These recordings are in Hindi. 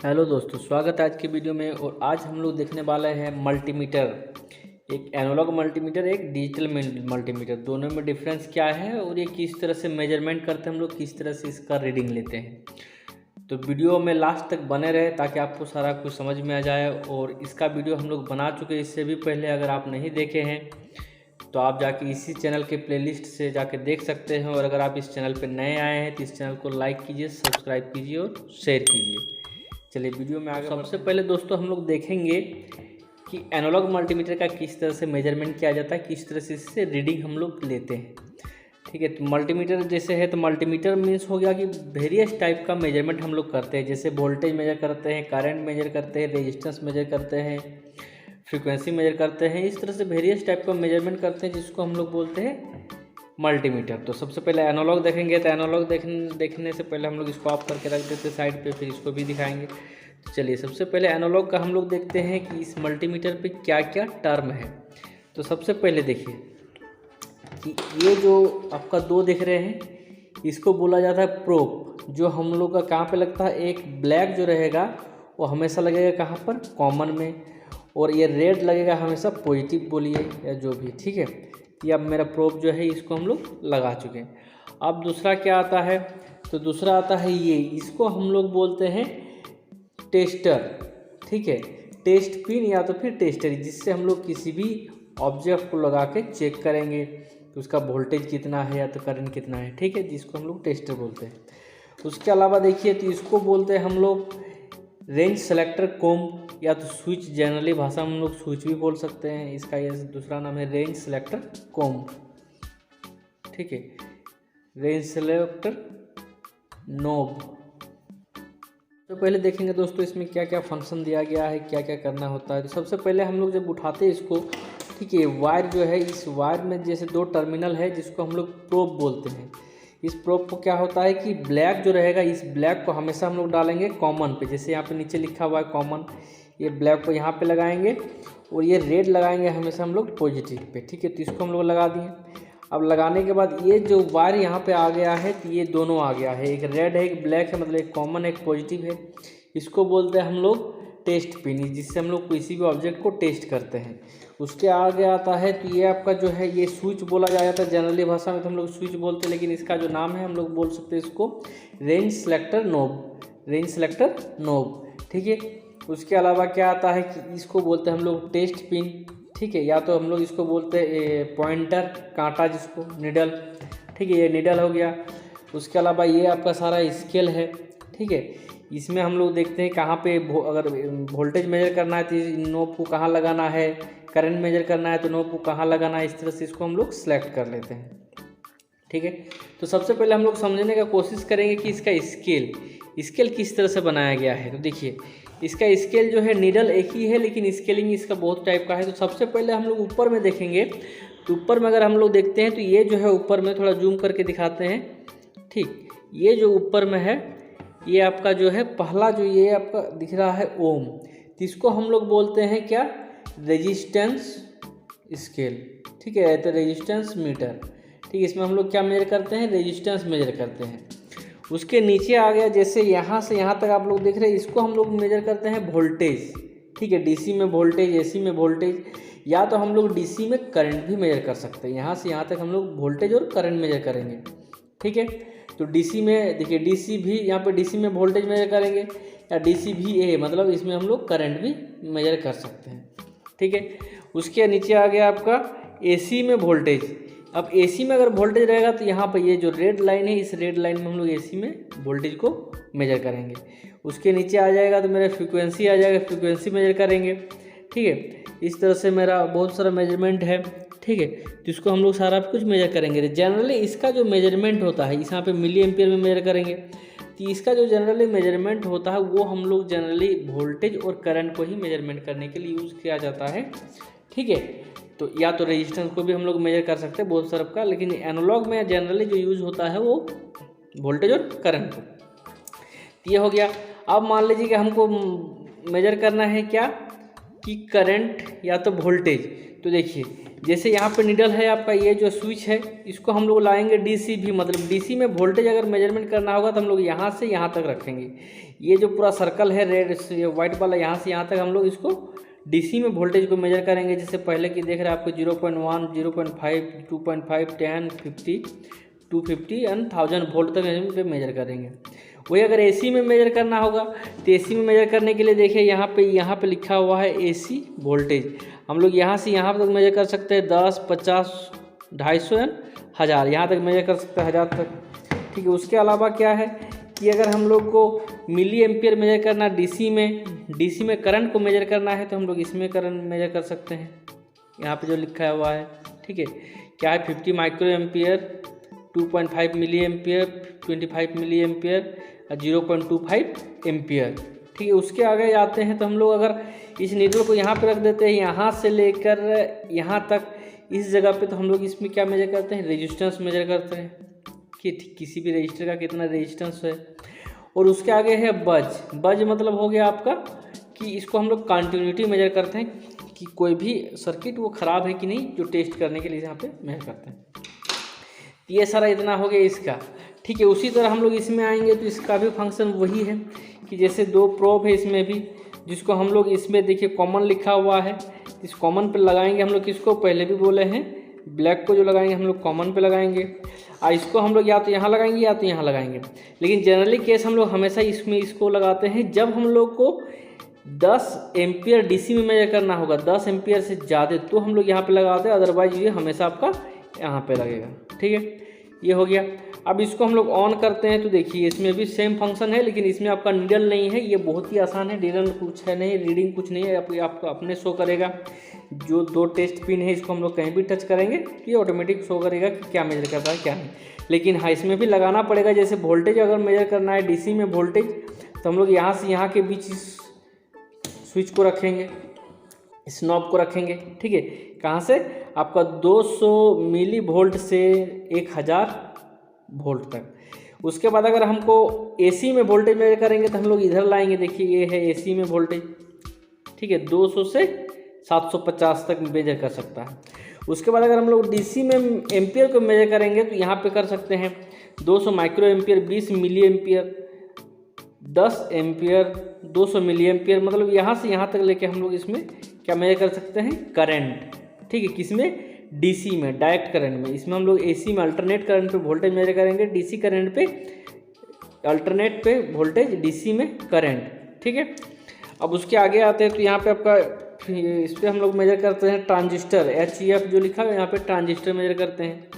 हेलो दोस्तों, स्वागत है आज की वीडियो में। और आज हम लोग देखने वाले हैं मल्टीमीटर। एक एनालॉग मल्टीमीटर, एक डिजिटल मल्टीमीटर। दोनों में डिफरेंस क्या है और ये किस तरह से मेजरमेंट करते हैं हम लोग, किस तरह से इसका रीडिंग लेते हैं। तो वीडियो में लास्ट तक बने रहे ताकि आपको सारा कुछ समझ में आ जाए। और इसका वीडियो हम लोग बना चुके हैं इससे भी पहले, अगर आप नहीं देखे हैं तो आप जाके इसी चैनल के प्लेलिस्ट से जाके देख सकते हैं। और अगर आप इस चैनल पर नए आए हैं तो इस चैनल को लाइक कीजिए, सब्सक्राइब कीजिए और शेयर कीजिए। चलिए वीडियो में आगे। सबसे पहले दोस्तों हम लोग देखेंगे कि एनालॉग मल्टीमीटर का किस तरह से मेजरमेंट किया जाता है, किस तरह से इससे रीडिंग हम लोग लेते हैं। ठीक है, तो मल्टीमीटर जैसे है तो मल्टीमीटर मीन्स हो गया कि वेरियस टाइप का मेजरमेंट हम लोग करते हैं। जैसे वोल्टेज मेजर करते हैं, करंट मेजर करते हैं, रेजिस्टेंस मेजर करते हैं, फ्रीक्वेंसी मेजर करते हैं। इस तरह से वेरियस टाइप का मेजरमेंट करते हैं जिसको हम लोग बोलते हैं मल्टीमीटर। तो सबसे पहले एनालॉग देखेंगे। तो एनालॉग देखने से पहले हम लोग इसको ऑफ करके रख देते साइड पे, फिर इसको भी दिखाएंगे। तो चलिए सबसे पहले एनालॉग का हम लोग देखते हैं कि इस मल्टीमीटर पे क्या क्या टर्म है। तो सबसे पहले देखिए कि ये जो आपका दो दिख रहे हैं इसको बोला जाता है प्रोब। जो हम लोग का कहाँ पे लगता है, एक ब्लैक जो रहेगा वो हमेशा लगेगा कहाँ पर, कॉमन में। और ये रेड लगेगा हमेशा पॉजिटिव बोलिए या जो भी। ठीक है, ये अब मेरा प्रोब जो है इसको हम लोग लगा चुके हैं। अब दूसरा क्या आता है, तो दूसरा आता है ये, इसको हम लोग बोलते हैं टेस्टर। ठीक है, टेस्ट पिन या तो फिर टेस्टर, जिससे हम लोग किसी भी ऑब्जेक्ट को लगा के चेक करेंगे कि उसका वोल्टेज कितना है या तो करंट कितना है। ठीक है, जिसको हम लोग टेस्टर बोलते हैं। उसके अलावा देखिए तो इसको बोलते हैं हम लोग रेंज सेलेक्टर कोम या तो स्विच। जनरली भाषा में हम लोग स्विच भी बोल सकते हैं। इसका ये दूसरा नाम है रेंज सेलेक्टर कोम। ठीक है, रेंज सेलेक्टर नोब। तो पहले देखेंगे दोस्तों इसमें क्या क्या फंक्शन दिया गया है, क्या क्या करना होता है। तो सबसे पहले हम लोग जब उठाते हैं इसको, ठीक है, वायर जो है, इस वायर में जैसे दो टर्मिनल है जिसको हम लोग प्रोब बोलते हैं। इस प्रोब को क्या होता है कि ब्लैक जो रहेगा, इस ब्लैक को हमेशा हम लोग डालेंगे कॉमन पे। जैसे यहाँ पे नीचे लिखा हुआ है कॉमन, ये ब्लैक को यहाँ पे लगाएंगे और ये रेड लगाएंगे हमेशा हम लोग पॉजिटिव पे। ठीक है, तो इसको हम लोग लगा दिए। अब लगाने के बाद ये जो वायर यहाँ पे आ गया है तो ये दोनों आ गया है, एक रेड है एक ब्लैक है, मतलब एक कॉमन एक पॉजिटिव है। इसको बोलते हैं हम लोग टेस्ट पिन, जिससे हम लोग किसी भी ऑब्जेक्ट को टेस्ट करते हैं। उसके आगे आता है तो ये आपका जो है ये स्विच बोला जाता है। जनरली भाषा में तो हम लोग स्विच बोलते हैं, लेकिन इसका जो नाम है हम लोग बोल सकते हैं इसको range selector knob, range selector knob. ठीक है, उसके अलावा क्या आता है कि इसको बोलते हैं हम लोग टेस्ट पिन। ठीक है, या तो हम लोग इसको बोलते हैं पॉइंटर, कांटा जिसको, निडल। ठीक है, ये निडल हो गया। उसके अलावा ये आपका सारा स्केल है। ठीक है, इसमें हम लोग देखते हैं कहाँ पे अगर वोल्टेज मेजर करना है तो इस नोब को कहाँ लगाना है, करंट मेजर करना है तो नोब को कहाँ लगाना है। इस तरह से इसको हम लोग सेलेक्ट कर लेते हैं। ठीक है, तो सबसे पहले हम लोग समझने का कोशिश करेंगे कि इसका स्केल किस तरह से बनाया गया है। तो देखिए इसका स्केल जो है, नीडल एक ही है लेकिन स्केलिंग इसका बहुत टाइप का है। तो सबसे पहले हम लोग ऊपर में देखेंगे। तो ऊपर में अगर हम लोग देखते हैं तो ये जो है ऊपर में, थोड़ा जूम करके दिखाते हैं। ठीक, ये जो ऊपर में है ये आपका जो है पहला जो ये आपका दिख रहा है ओम, तो इसको हम लोग बोलते हैं क्या, रेजिस्टेंस स्केल। ठीक है, तो रेजिस्टेंस मीटर। ठीक, इसमें हम लोग क्या मेजर करते हैं, रेजिस्टेंस मेजर करते हैं। उसके नीचे आ गया, जैसे यहाँ से यहाँ तक आप लोग देख रहे हैं, इसको हम लोग मेजर करते हैं वोल्टेज। ठीक है, डीसी में वोल्टेज, एसी में वोल्टेज, या तो हम लोग डीसी में करंट भी मेजर कर सकते हैं। यहाँ से यहाँ तक हम लोग वोल्टेज और करंट मेजर करेंगे। ठीक है, तो डीसी में देखिए, डीसी भी यहाँ पे डीसी में वोल्टेज मेजर करेंगे, या डीसी भी ए, मतलब इसमें हम लोग करंट भी मेजर कर सकते हैं। ठीक है, उसके नीचे आ गया आपका एसी में वोल्टेज। अब एसी में अगर वोल्टेज रहेगा तो यहाँ पर ये जो रेड लाइन है, इस रेड लाइन में हम लोग एसी में वोल्टेज को मेजर करेंगे। उसके नीचे आ जाएगा तो मेरा फ्रीक्वेंसी आ जाएगा, फ्रीक्वेंसी मेजर करेंगे। ठीक है, इस तरह से मेरा बहुत सारा मेजरमेंट है। ठीक है, तो इसको हम लोग सारा कुछ मेजर करेंगे। जनरली इसका जो मेजरमेंट होता है, इस यहाँ पे मिली एम्पियर में मेजर करेंगे। तो इसका जो जनरली मेजरमेंट होता है वो हम लोग जनरली वोल्टेज और करंट को ही मेजरमेंट करने के लिए यूज़ किया जाता है। ठीक है, तो या तो रेजिस्टेंस को भी हम लोग मेजर कर सकते हैं बहुत सारा का, लेकिन एनालॉग में जनरली जो यूज़ होता है वो वोल्टेज और करंट को। ये हो गया। अब मान लीजिए कि हमको मेजर करना है क्या, कि करंट या तो वोल्टेज। तो देखिए जैसे यहाँ पे नीडल है आपका, ये जो स्विच है इसको हम लोग लाएंगे डीसी भी, मतलब डीसी में वोल्टेज अगर मेजरमेंट करना होगा तो हम लोग यहाँ से यहाँ तक रखेंगे। ये जो पूरा सर्कल है रेड ये वाइट वाला, यहाँ से यहाँ तक हम लोग इसको डीसी में वोल्टेज को मेजर करेंगे। जैसे पहले की देख रहे हैं आपको 0.1, 0.5, 2.5, 10, 50, 250 एंड 1000 वोल्ट तक पे मेजर करेंगे। वही अगर एसी में मेजर करना होगा तो एसी में मेजर करने के लिए देखिए यहाँ पे लिखा हुआ है एसी वोल्टेज। हम लोग यहाँ से यहाँ तक मेजर कर सकते हैं 10, 50, 250 एंड 1000, यहाँ तक मेजर कर सकते हैं 1000 तक। ठीक है, उसके अलावा क्या है कि अगर हम लोग को मिली एम्पियर मेजर करना डीसी में करंट को मेजर करना है तो हम लोग इसमें करंट मेजर कर सकते हैं। यहाँ पे जो लिखा हुआ है, ठीक है, क्या है 50 micro ampere, 2.5 milli ampere, 25 milli ampere, 0.25 ampere. ठीक है, उसके आगे जाते हैं तो हम लोग अगर इस नीडल को यहाँ पे रख देते हैं, यहाँ से लेकर यहाँ तक इस जगह पे, तो हम लोग इसमें क्या मेजर करते हैं, रेजिस्टेंस मेजर करते हैं कि किसी भी रजिस्टर का कितना रेजिस्टेंस है। और उसके आगे है बज मतलब हो गया आपका कि इसको हम लोग कंटिन्यूटी मेजर करते हैं कि कोई भी सर्किट वो ख़राब है कि नहीं, जो टेस्ट करने के लिए यहाँ पे मेजर करते हैं। ये सारा इतना हो गया इसका। ठीक है, उसी तरह हम लोग इसमें आएंगे तो इसका भी फंक्शन वही है कि जैसे 2 प्रोब है इसमें भी, जिसको हम लोग इसमें देखिए कॉमन लिखा हुआ है, इस कॉमन पे लगाएंगे हम लोग किसको, पहले भी बोले हैं ब्लैक को जो लगाएंगे हम लोग कॉमन पे लगाएंगे, और इसको हम लोग या तो यहाँ लगाएंगे या तो यहाँ लगाएंगे। लेकिन जनरली केस हम लोग हमेशा इसमें इसको लगाते हैं जब हम लोग को 10 एम्पियर डीसी में मेजर करना होगा, 10 एम्पियर से ज़्यादा, तो हम लोग यहाँ पे लगाते हैं, अदरवाइज ये हमेशा आपका यहाँ पे लगेगा। ठीक है, ये हो गया। अब इसको हम लोग ऑन करते हैं तो देखिए इसमें भी सेम फंक्शन है, लेकिन इसमें आपका नीडल नहीं है। ये बहुत ही आसान है, नीडल कुछ है नहीं, रीडिंग कुछ नहीं है, आपको अपने शो करेगा। जो 2 टेस्ट पिन है इसको हम लोग कहीं भी टच करेंगे ये ऑटोमेटिक शो करेगा कि क्या मेजर करता है क्या नहीं। लेकिन हाँ, इसमें भी लगाना पड़ेगा। जैसे वोल्टेज अगर मेजर करना है डीसी में वोल्टेज, तो हम लोग यहाँ से यहाँ के बीच इस स्विच को रखेंगे, इस नॉब को रखेंगे। ठीक है, कहाँ से, आपका 200 मिली वोल्ट से 1000 वोल्ट तक। उसके बाद अगर हमको एसी में वोल्टेज मेजर करेंगे तो हम लोग इधर लाएंगे। देखिए ये है एसी में वोल्टेज, ठीक है, 200 से 750 तक मेजर कर सकता है। उसके बाद अगर हम लोग डीसी में एम्पियर को मेजर करेंगे तो यहाँ पे कर सकते हैं 200 micro ampere, 20 milli ampere, 10 ampere, 200 milli ampere, मतलब यहाँ से यहाँ तक लेके हम लोग इसमें क्या मेजर कर सकते हैं, करंट। ठीक है, किसमें, डीसी में, डायरेक्ट करंट में। इसमें हम लोग एसी में अल्टरनेट करंट पे वोल्टेज मेजर करेंगे, डीसी करंट पे अल्टरनेट पे वोल्टेज, डीसी में करंट। ठीक है, अब उसके आगे आते हैं तो यहाँ पे आपका इस पर हम लोग मेजर करते हैं ट्रांजिस्टर, HEF जो लिखा है यहाँ पे ट्रांजिस्टर मेजर करते हैं।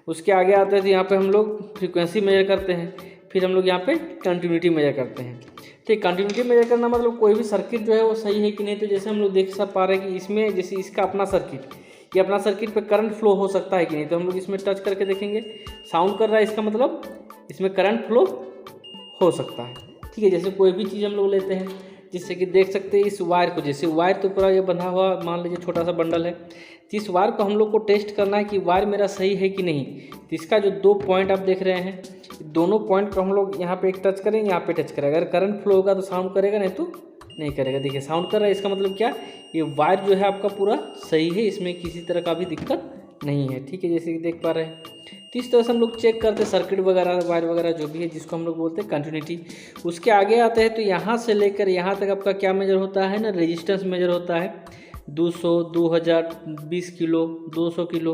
उसके आगे आते हैं तो यहाँ पे हम लोग फ्रीक्वेंसी मेजर करते हैं, फिर हम लोग यहाँ पे कंटिन्यूटी मेजर करते हैं। ठीक, कंटिन्यूटी मेजर करना मतलब कोई भी सर्किट जो है वो सही है कि नहीं। तो जैसे हम लोग देख पा रहे हैं कि इसमें जैसे इसका अपना सर्किट, ये अपना सर्किट पे करंट फ्लो हो सकता है कि नहीं, तो हम लोग इसमें टच करके देखेंगे, साउंड कर रहा है, इसका मतलब इसमें करंट फ्लो हो सकता है। ठीक है, जैसे कोई भी चीज़ हम लोग लेते हैं, जिससे कि देख सकते हैं इस वायर को, जैसे वायर तो पूरा ये बंधा हुआ, मान लीजिए छोटा सा बंडल है, तो इस वायर को हम लोग को टेस्ट करना है कि वायर मेरा सही है कि नहीं। तो इसका जो 2 पॉइंट आप देख रहे हैं, दोनों पॉइंट को हम लोग यहाँ पे एक टच करेंगे, यहाँ पे टच करेंगे। अगर करंट फ्लो होगा तो साउंड करेगा, नहीं तो नहीं करेगा। देखिए साउंड कर रहा है, इसका मतलब क्या, ये वायर जो है आपका पूरा सही है, इसमें किसी तरह का भी दिक्कत नहीं है। ठीक है, जैसे कि देख पा रहे हैं, तो इस तरह से हम लोग चेक करते हैं सर्किट वगैरह, वायर वगैरह जो भी है, जिसको हम लोग बोलते हैं कंटिन्यूटी। उसके आगे आते हैं तो यहाँ से लेकर यहाँ तक आपका क्या मेजर होता है ना, रेजिस्टेंस मेजर होता है। 200, 2000, 20 किलो, 200 किलो,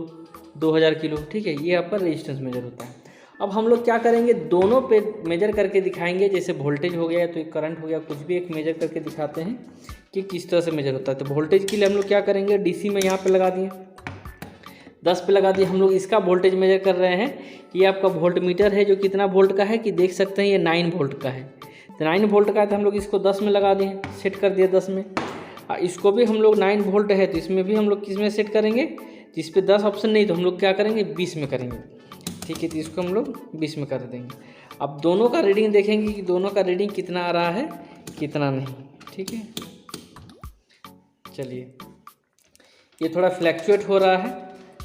2000 किलो। ठीक है, ये आपका रेजिस्टेंस मेजर होता है। अब हम लोग क्या करेंगे, दोनों पे मेजर करके दिखाएंगे। जैसे वोल्टेज हो गया तो एक करंट हो गया, कुछ भी एक मेजर करके दिखाते हैं कि किस तरह से मेजर होता है। तो वोल्टेज के लिए हम लोग क्या करेंगे, डीसी में यहाँ पे लगा दिए, 10 पे लगा दिए। हम लोग इसका वोल्टेज मेजर कर रहे हैं। ये आपका वोल्ट मीटर है जो कितना वोल्ट का है कि देख सकते हैं ये 9 वोल्ट का है। तो 9 वोल्ट का है तो हम लोग इसको 10 में लगा दिए, सेट कर दिया 10 में। इसको भी हम लोग 9 वोल्ट है तो इसमें भी हम लोग किस में सेट करेंगे, जिस पे 10 ऑप्शन नहीं तो हम लोग क्या करेंगे, 20 में करेंगे। ठीक है, तो इसको हम लोग 20 में कर देंगे। अब दोनों का रीडिंग देखेंगे कि दोनों का रीडिंग कितना आ रहा है कितना नहीं। ठीक है, चलिए ये थोड़ा फ्लैक्चुएट हो रहा है।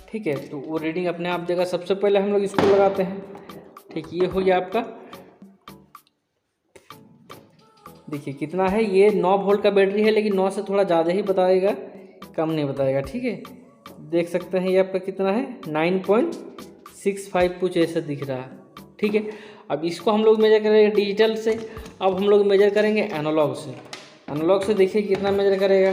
ठीक है, तो वो रीडिंग अपने आप देगा। सबसे पहले हम लोग इसको लगाते हैं। ठीक, ये हो गया आपका, देखिए कितना है, ये 9 वोल्ट का बैटरी है, लेकिन 9 से थोड़ा ज़्यादा ही बताएगा, कम नहीं बताएगा। ठीक है, देख सकते हैं ये आपका कितना है 9.65 कुछ ऐसा दिख रहा है। ठीक है, अब इसको हम लोग मेजर करेंगे डिजिटल से। अब हम लोग मेजर करेंगे एनालॉग से। एनालॉग से देखिए कितना मेजर करेगा।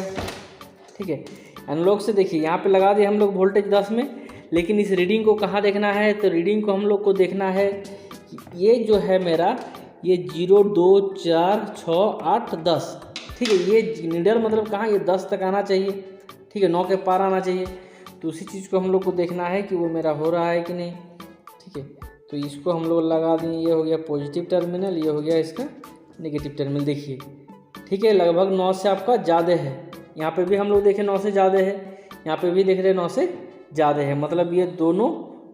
ठीक है, एनालॉग से देखिए यहाँ पे लगा दिए हम लोग वोल्टेज 10 में, लेकिन इस रीडिंग को कहाँ देखना है, तो रीडिंग को हम लोग को देखना है कि ये जो है मेरा ये 0 2 4 6 8 10। ठीक है, ये नीडल मतलब कहाँ, ये 10 तक आना चाहिए। ठीक है, 9 के पार आना चाहिए। तो उसी चीज़ को हम लोग को देखना है कि वो मेरा हो रहा है कि नहीं। ठीक है, तो इसको हम लोग लगा दें। ये हो गया पॉजिटिव टर्मिनल, ये हो गया इसका नेगेटिव टर्मिनल। देखिए ठीक है, लगभग 9 से आपका ज़्यादा है। यहाँ पे भी हम लोग देखें 9 से ज़्यादा है, यहाँ पे भी देख रहे हैं 9 से ज़्यादा है। मतलब ये दोनों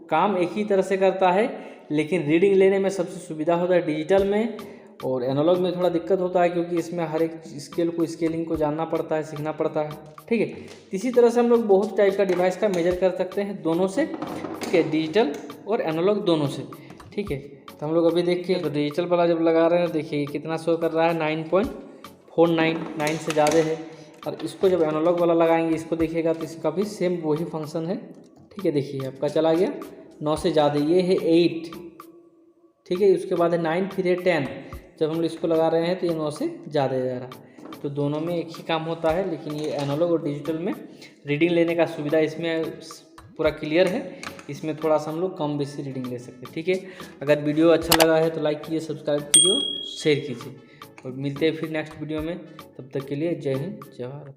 काम एक ही तरह से करता है, लेकिन रीडिंग लेने में सबसे सुविधा होता है डिजिटल में, और एनालॉग में थोड़ा दिक्कत होता है क्योंकि इसमें हर एक स्केलिंग को जानना पड़ता है, सीखना पड़ता है। ठीक है, इसी तरह से हम लोग बहुत टाइप का डिवाइस का मेजर कर सकते हैं दोनों से। ठीक है, डिजिटल और एनालॉग दोनों से। ठीक है, तो हम लोग अभी देखिए, तो डिजिटल वाला जब लगा रहे हैं देखिए कितना शो कर रहा है 9.49 से ज़्यादा है। और इसको जब एनालॉग वाला लगाएंगे, इसको देखिएगा तो इसका भी सेम वही फंक्शन है। ठीक है, देखिए आपका चला गया 9 से ज़्यादा, ये है 8। ठीक है, उसके बाद है 9, फिर है 10। जब हम इसको लगा रहे हैं तो ये 9 से ज़्यादा जा रहा है। तो दोनों में एक ही काम होता है, लेकिन ये एनालॉग और डिजिटल में रीडिंग लेने का सुविधा इसमें पूरा क्लियर है। इसमें थोड़ा सा हम लोग कम बेसी रीडिंग ले सकते हैं। ठीक है, अगर वीडियो अच्छा लगा है तो लाइक कीजिए, सब्सक्राइब कीजिए, शेयर कीजिए, और मिलते हैं फिर नेक्स्ट वीडियो में। तब तक के लिए जय हिंद, जय भारत।